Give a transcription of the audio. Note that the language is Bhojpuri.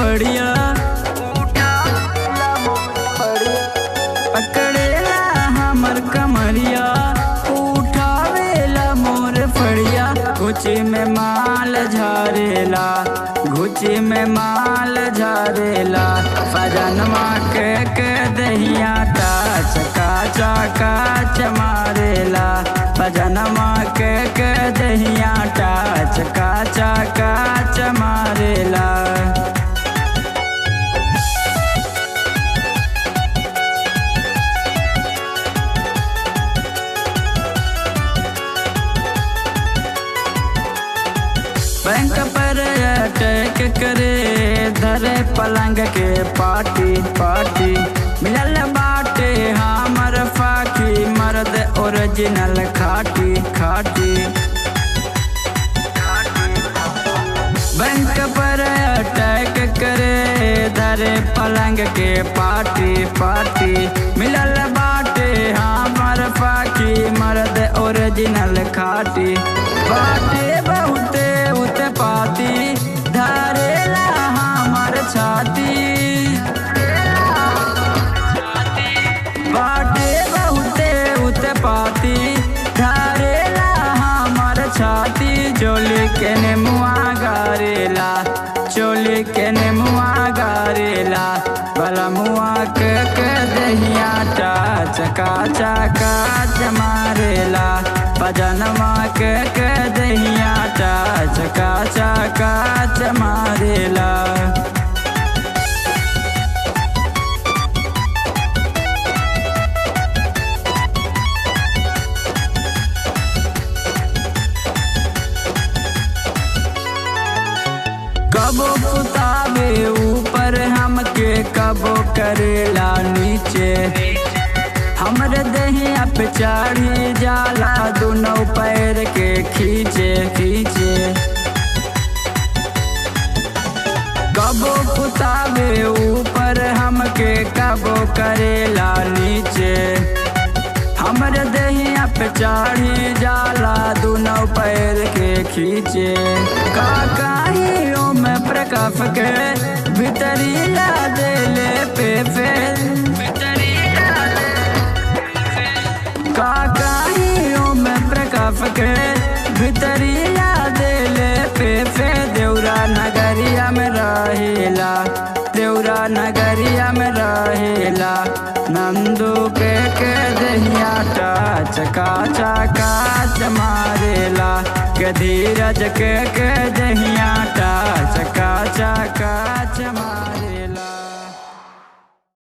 फड़िया पकड़ेला हमर कमरिया उठावेला मोर फड़िया घुची में माल झारेला घुची में माल झारेला फजनमा के दहिया टाच काचा काच मारेला फजनमा के दहिया टाच काचा काच मारेला। बैंक पर अटैक करे धरे पलंग के पार्टी पार्टी मिलल बाटे हमर फाकी मर्द ओरिजिनल खाटी खाटी। बैंक पर अटैक करे धरे पलंग के पार्टी पार्टी मिलल बाटे हमर फाकी मर्द ओरिजिनल खाटी बाटे बहुते पाती धरेला हमर छाती बाटे बहुते पाती धरेला हमर छाती चोली के नेमुआ गारेला चोली के नेमुआ गारेला भला मुआ के दहिया टाच काचा काच मारेला फजनमा के दहिया टाच काचा काच मारेला। कबो कुताबे ऊपर हमके कबो करेला नीचे हमरे दहिया पे चढ़ी जाला दोनों पैर के खींचे खींचे। कबो कुताबे ऊपर हमके कबो करेला नीचे हमरे दहिया पे चढ़ी जाला दोनों पैर के खींचे। काकाहियों में प्रकफ के भीतरीला देले पे फेल काकाहियों में प्रकफ के भीतरीला देले पे देवरा नगरिया में रहेला देवरा नगरिया में रहेला नंदू के दहिया टाच काचा काच मारेला के धीरज के दहिया टाच काचा काच मारेला।